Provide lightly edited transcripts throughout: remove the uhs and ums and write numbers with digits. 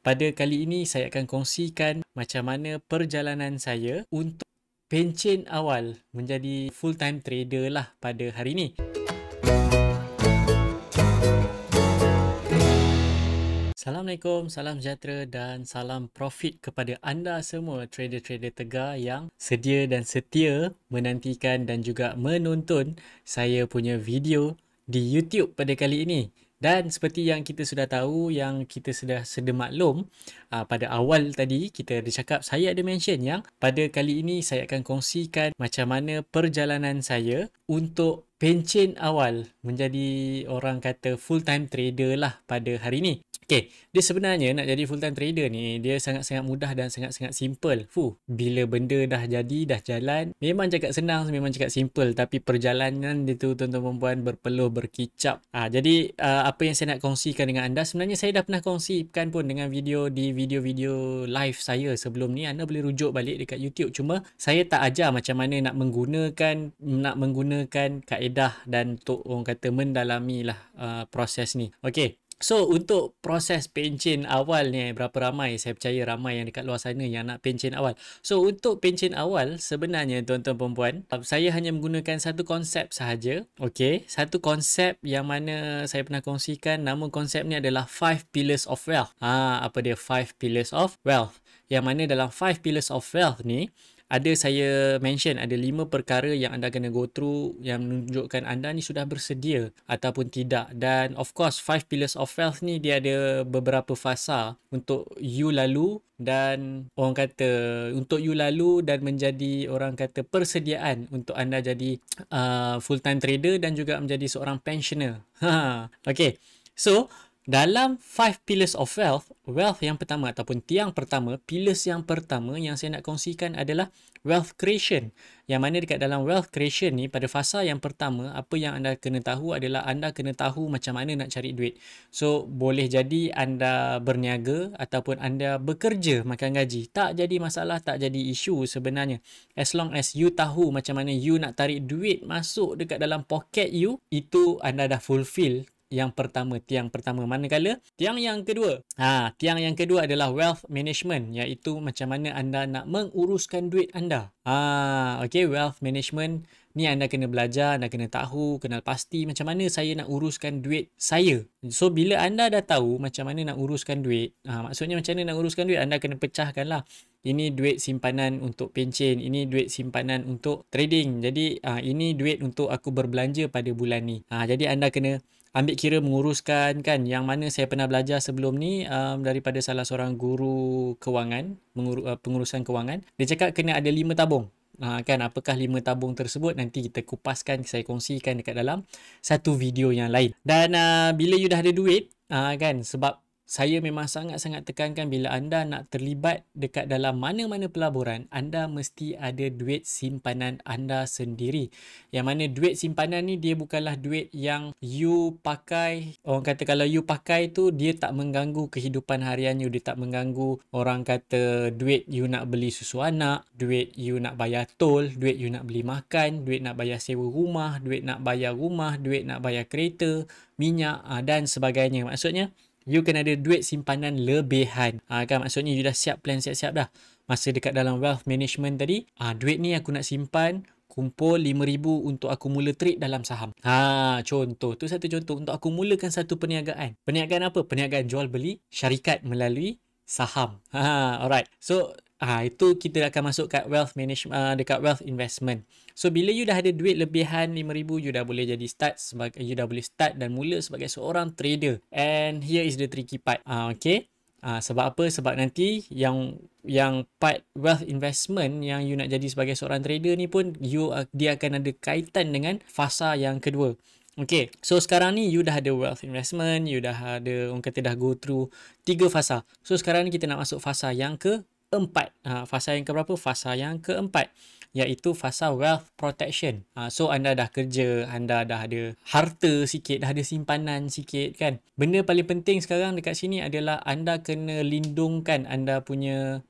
Pada kali ini saya akan kongsikan macam mana perjalanan saya untuk pencen awal menjadi full-time trader lah pada hari ini. Assalamualaikum, salam sejahtera dan salam profit kepada anda semua trader-trader tegar yang sedia dan setia menantikan dan juga menonton saya punya video di YouTube pada kali ini. Dan seperti yang kita sudah tahu, yang kita sudah sedia maklum, pada awal tadi kita ada cakap, saya ada mention yang pada kali ini saya akan kongsikan macam mana perjalanan saya untuk pencen awal menjadi orang kata full-time trader lah pada hari ini. Okay, dia sebenarnya nak jadi full-time trader ni, dia sangat-sangat mudah dan sangat-sangat simple. Bila benda dah jadi, dah jalan, memang cakap senang, memang cakap simple. Tapi perjalanan dia tu, tuan-tuan perempuan, berpeluh, berkicap. Jadi, apa yang saya nak kongsikan dengan anda, sebenarnya saya dah pernah kongsikan pun dengan video di video-video live saya sebelum ni. Anda boleh rujuk balik dekat YouTube. Cuma, saya tak ajar macam mana nak menggunakan kaedah dan untuk orang kata mendalami lah proses ni. Okay. So, untuk proses pencen awal ni, berapa ramai? Saya percaya ramai yang dekat luar sana yang nak pencen awal. So, untuk pencen awal, sebenarnya tuan-tuan perempuan, saya hanya menggunakan satu konsep sahaja. Okay, satu konsep yang mana saya pernah kongsikan. Nama konsep ni adalah 5 Pillars of Wealth. Apa dia 5 Pillars of Wealth? Yang mana dalam 5 Pillars of Wealth ni, ada saya mention ada 5 perkara yang anda kena go through yang menunjukkan anda ni sudah bersedia ataupun tidak. Dan of course 5 Pillars of Wealth ni dia ada beberapa fasa untuk you lalu dan orang kata untuk you lalu dan menjadi orang kata persediaan untuk anda jadi full time trader dan juga menjadi seorang pensioner. Okay. So dalam 5 Pillars of Wealth yang pertama ataupun tiang pertama, pillars yang pertama yang saya nak kongsikan adalah wealth creation. Yang mana dekat dalam wealth creation ni, pada fasa yang pertama, apa yang anda kena tahu adalah anda kena tahu macam mana nak cari duit. So, boleh jadi anda berniaga ataupun anda bekerja makan gaji. Tak jadi masalah, tak jadi isu sebenarnya. As long as you tahu macam mana you nak tarik duit masuk dekat dalam poket you, itu anda dah fulfill yang pertama, tiang pertama. Manakala tiang yang kedua, tiang yang kedua adalah wealth management, iaitu macam mana anda nak menguruskan duit anda. Okay, wealth management ni anda kena belajar, anda kena tahu, kenal pasti macam mana saya nak uruskan duit saya. So, bila anda dah tahu macam mana nak uruskan duit, maksudnya macam mana nak uruskan duit, anda kena pecahkan lah. Ini duit simpanan untuk pencen, ini duit simpanan untuk trading. Jadi, ini duit untuk aku berbelanja pada bulan ni. Jadi, anda kena ambil kira menguruskan kan, yang mana saya pernah belajar sebelum ni daripada salah seorang guru kewangan, pengurusan kewangan. Dia cakap kena ada 5 tabung. Kan, apakah 5 tabung tersebut nanti kita kupaskan, saya kongsikan dekat dalam satu video yang lain. Dan bila you dah ada duit, kan, sebab saya memang sangat-sangat tekankan bila anda nak terlibat dekat dalam mana-mana pelaburan, anda mesti ada duit simpanan anda sendiri. Yang mana duit simpanan ni dia bukanlah duit yang you pakai, orang kata kalau you pakai tu dia tak mengganggu kehidupan harian you, dia tak mengganggu orang kata duit you nak beli susu anak, duit you nak bayar tol, duit you nak beli makan, duit nak bayar sewa rumah, duit nak bayar rumah, duit nak bayar kereta, minyak dan sebagainya. Maksudnya you kena ada duit simpanan lebihan. Kan, maksudnya you dah siap plan, siap-siap dah. Masa dekat dalam wealth management tadi, duit ni aku nak simpan, kumpul 5,000 untuk aku mula trade dalam saham. Contoh. Tu satu contoh untuk aku mulakan satu perniagaan. Perniagaan apa? Perniagaan jual beli syarikat melalui saham. Alright. So, itu kita akan masuk kat wealth management, dekat wealth investment. So, bila you dah ada duit lebihan 5,000, you dah boleh jadi you dah boleh start dan mula sebagai seorang trader. And here is the tricky part. Okay. Sebab apa? Sebab nanti yang part wealth investment yang you nak jadi sebagai seorang trader ni pun dia akan ada kaitan dengan fasa yang kedua. Okay, so sekarang ni you dah ada wealth investment, you dah ada, orang kata dah go through 3 fasa. So sekarang ni kita nak masuk fasa yang keempat. Fasa yang keberapa? Fasa yang keempat, iaitu fasa wealth protection. So anda dah kerja, anda dah ada harta sikit, dah ada simpanan sikit kan. Benda paling penting sekarang dekat sini adalah anda kena lindungkan anda punya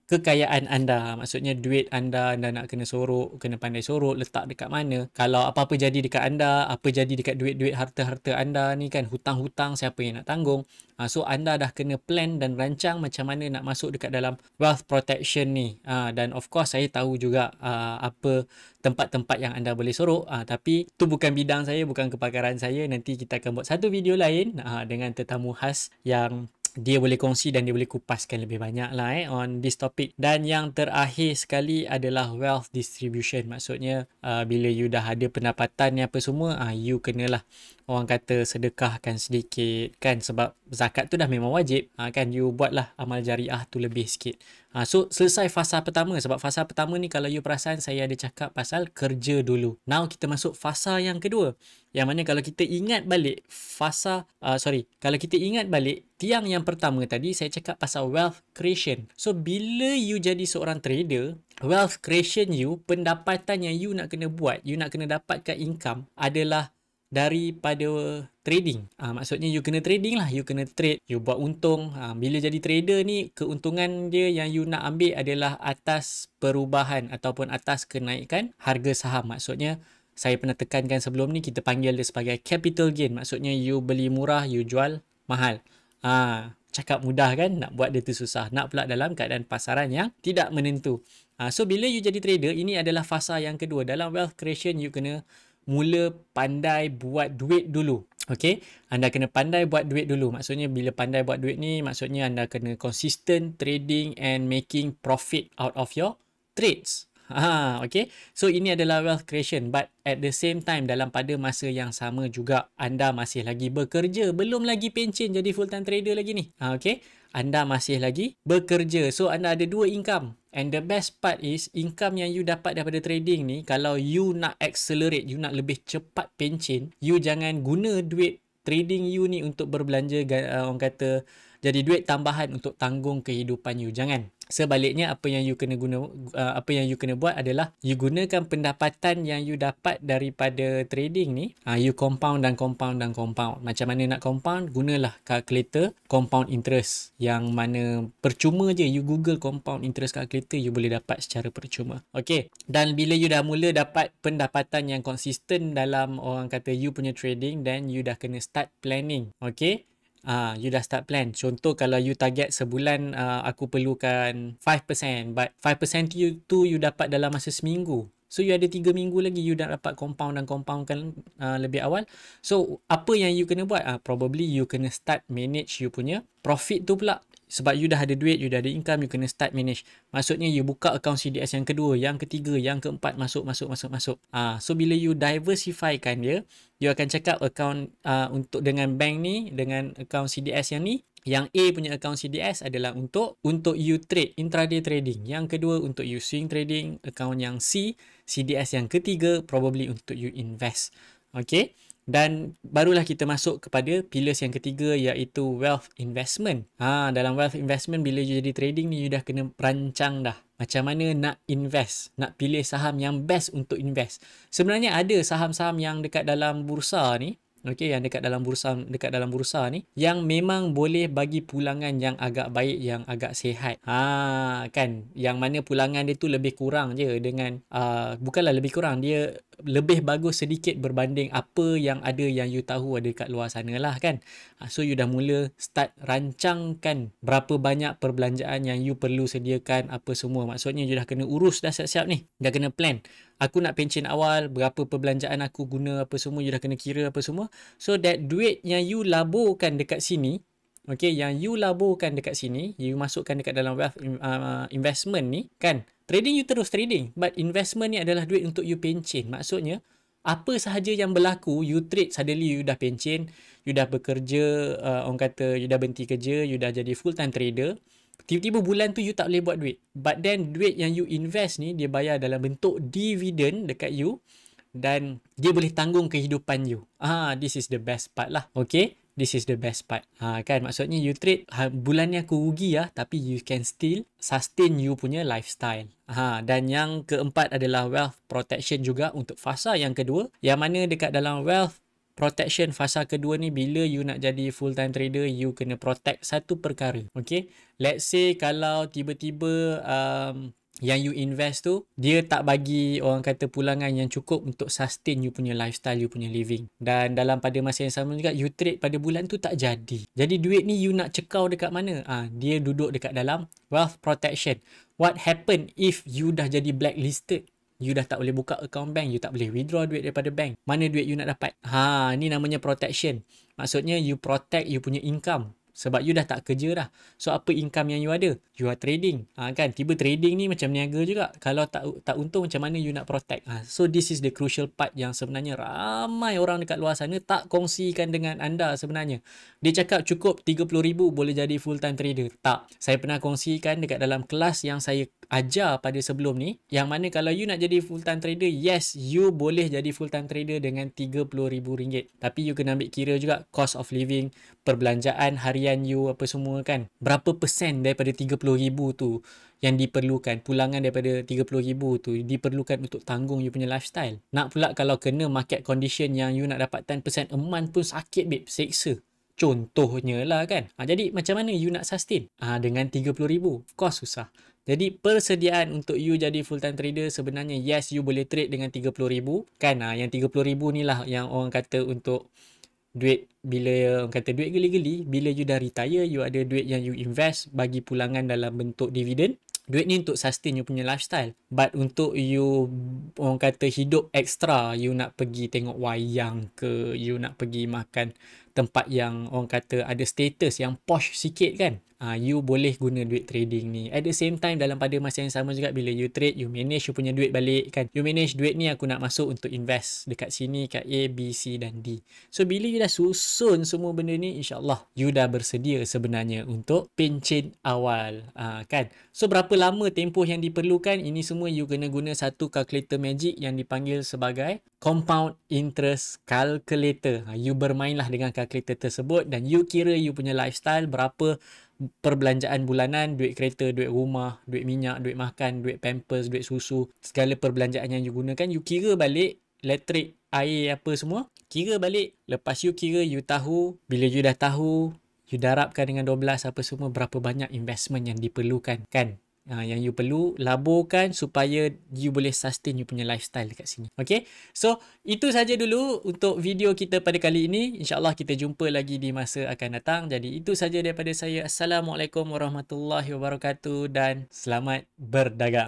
kekayaan anda. Maksudnya duit anda nak kena sorok, kena pandai sorok, letak dekat mana. Kalau apa-apa jadi dekat anda, apa jadi dekat duit-duit harta-harta anda ni kan, hutang-hutang siapa yang nak tanggung. So anda dah kena plan dan rancang macam mana nak masuk dekat dalam wealth protection ni. Dan of course saya tahu juga apa tempat-tempat yang anda boleh sorok. Tapi tu bukan bidang saya, bukan kepakaran saya. Nanti kita akan buat satu video lain dengan tetamu khas yang dia boleh kongsi dan dia boleh kupaskan lebih banyak lah on this topic. Dan yang terakhir sekali adalah wealth distribution. Maksudnya bila you dah ada pendapatan ni apa semua, you kenalah orang kata sedekahkan sedikit kan, sebab zakat tu dah memang wajib kan, you buatlah amal jariah tu lebih sikit. So selesai fasa pertama, sebab fasa pertama ni kalau you perasan saya ada cakap pasal kerja dulu. Now kita masuk fasa yang kedua, yang mana kalau kita ingat balik kalau kita ingat balik tiang yang pertama tadi saya cakap pasal wealth creation. So bila you jadi seorang trader, wealth creation you, pendapatan yang you nak kena buat, you nak kena dapatkan income adalah daripada trading. Maksudnya you kena trading lah, you kena trade, you buat untung. Bila jadi trader ni, keuntungan dia yang you nak ambil adalah atas perubahan ataupun atas kenaikan harga saham. Maksudnya saya pernah tekankan sebelum ni, kita panggil dia sebagai capital gain. Maksudnya you beli murah, you jual mahal. Cakap mudah kan, nak buat dia tu susah. Nak pula dalam keadaan pasaran yang tidak menentu. So bila you jadi trader, ini adalah fasa yang kedua. Dalam wealth creation, you kena mula pandai buat duit dulu. Okay, anda kena pandai buat duit dulu. Maksudnya bila pandai buat duit ni, maksudnya anda kena consistent trading and making profit out of your trades. Okay. So ini adalah wealth creation, but at the same time dalam pada masa yang sama juga anda masih lagi bekerja, belum lagi pencen jadi full time trader lagi ni. Okay. Anda masih lagi bekerja. So anda ada dua income. And the best part is income yang you dapat daripada trading ni, kalau you nak accelerate, you nak lebih cepat pencen, you jangan guna duit trading you ni untuk berbelanja, orang kata jadi duit tambahan untuk tanggung kehidupan you. Jangan. Sebaliknya apa yang you kena buat adalah you gunakan pendapatan yang you dapat daripada trading ni, you compound dan compound dan compound. Macam mana nak compound? Gunalah calculator compound interest, yang mana percuma je. You Google compound interest calculator, you boleh dapat secara percuma. Okay. Dan bila you dah mula dapat pendapatan yang konsisten dalam orang kata you punya trading, then you dah kena start planning. Okay. You dah start plan. Contoh kalau you target sebulan aku perlukan 5%, but 5% you dapat dalam masa seminggu. So you ada 3 minggu lagi you dah dapat compound dan compoundkan lebih awal. So apa yang you kena buat? Probably you kena start manage you punya profit tu pula. Sebab you dah ada duit, you dah ada income, you kena start manage. Maksudnya you buka account CDS yang kedua, yang ketiga, yang keempat, masuk. So bila you diversifykan dia, you akan cakap account untuk dengan bank ni, dengan account CDS yang ni, yang A punya account CDS adalah untuk you trade, intraday trading. Yang kedua untuk you swing trading. Account yang C, CDS yang ketiga probably untuk you invest. Okay. Dan barulah kita masuk kepada pillars yang ketiga, iaitu wealth investment. Dalam wealth investment, bila you jadi trading ni, you dah kena rancang dah macam mana nak invest, nak pilih saham yang best untuk invest. Sebenarnya ada saham-saham yang dekat dalam bursa ni, okay, yang dekat dalam bursa ni, yang memang boleh bagi pulangan yang agak baik, yang agak sihat. Kan, yang mana pulangan dia tu lebih kurang je dengan bukanlah lebih kurang, dia lebih bagus sedikit berbanding apa yang ada yang you tahu ada kat luar sana lah kan. So you dah mula start rancangkan berapa banyak perbelanjaan yang you perlu sediakan apa semua. Maksudnya you dah kena urus dah siap-siap ni, dah kena plan. Aku nak pencen awal, berapa perbelanjaan aku guna apa semua, you dah kena kira apa semua. So that duit yang you laburkan dekat sini, okay, yang you laburkan dekat sini, you masukkan dekat dalam wealth investment ni kan. Trading you terus trading, but investment ni adalah duit untuk you pencen. Maksudnya apa sahaja yang berlaku, you trade, suddenly you dah pencen, you dah bekerja, orang kata you dah berhenti kerja, you dah jadi full time trader. Tiba-tiba bulan tu you tak boleh buat duit. But then duit yang you invest ni, dia bayar dalam bentuk dividen dekat you, dan dia boleh tanggung kehidupan you. This is the best part lah. Okay, this is the best part. Kan, maksudnya you trade, bulan ni aku rugi tapi you can still sustain you punya lifestyle. Dan yang keempat adalah wealth protection juga untuk fasa yang kedua, yang mana dekat dalam wealth protection fasa kedua ni, bila you nak jadi full time trader, you kena protect satu perkara. Okay, let's say kalau tiba-tiba yang you invest tu dia tak bagi orang kata pulangan yang cukup untuk sustain you punya lifestyle, you punya living, dan dalam pada masa yang sama juga you trade pada bulan tu tak jadi. Jadi duit ni you nak cekau dekat mana? Dia duduk dekat dalam wealth protection. What happen if you dah jadi blacklisted? You dah tak boleh buka account bank, you tak boleh withdraw duit daripada bank. Mana duit you nak dapat? Ni namanya protection. Maksudnya you protect you punya income. Sebab you dah tak kerja dah. So apa income yang you ada? You are trading. Kan? Tiba trading ni macam niaga juga. Kalau tak untung, macam mana you nak protect? So this is the crucial part yang sebenarnya ramai orang dekat luar sana tak kongsikan dengan anda sebenarnya. Dia cakap cukup 30,000 boleh jadi full time trader. Tak. Saya pernah kongsikan dekat dalam kelas yang saya ajar pada sebelum ni, yang mana kalau you nak jadi full time trader, yes, you boleh jadi full time trader dengan RM30,000. Tapi you kena ambil kira juga cost of living, perbelanjaan harian you apa semua kan. Berapa persen daripada 30,000 tu yang diperlukan, pulangan daripada 30,000 tu diperlukan untuk tanggung you punya lifestyle. Nak pula kalau kena market condition yang you nak dapat 10% a month pun sakit babe, seksa. Contohnya lah kan. Jadi macam mana you nak sustain? Dengan 30,000. Of course susah. Jadi persediaan untuk you jadi full time trader sebenarnya, yes, you boleh trade dengan 30,000 kan. Yang 30,000 ni lah yang orang kata untuk duit, bila orang kata duit geli-geli, bila you dah retire, you ada duit yang you invest bagi pulangan dalam bentuk dividen. Duit ni untuk sustain you punya lifestyle. But untuk you orang kata hidup ekstra, you nak pergi tengok wayang ke, you nak pergi makan tempat yang orang kata ada status yang posh sikit kan, you boleh guna duit trading ni. At the same time, dalam pada masa yang sama juga, bila you trade, you manage you punya duit balik kan. You manage duit ni aku nak masuk untuk invest dekat sini, kat A, B, C dan D. So bila you dah susun semua benda ni, insyaAllah you dah bersedia sebenarnya untuk pencen awal kan. So berapa lama tempoh yang diperlukan? Ini semua you kena guna satu calculator magic yang dipanggil sebagai compound interest calculator. You bermainlah dengan calculator tersebut dan you kira you punya lifestyle, berapa perbelanjaan bulanan, duit kereta, duit rumah, duit minyak, duit makan, duit pampers, duit susu, segala perbelanjaan yang you gunakan, you kira balik, elektrik, air apa semua, kira balik. Lepas you kira, you tahu, bila you dah tahu, you darabkan dengan 12 apa semua, berapa banyak investment yang diperlukan kan. Yang you perlu laburkan supaya you boleh sustain you punya lifestyle dekat sini. Okay, so itu saja dulu untuk video kita pada kali ini. InsyaAllah kita jumpa lagi di masa akan datang. Jadi itu saja daripada saya. Assalamualaikum warahmatullahi wabarakatuh dan selamat berdagang.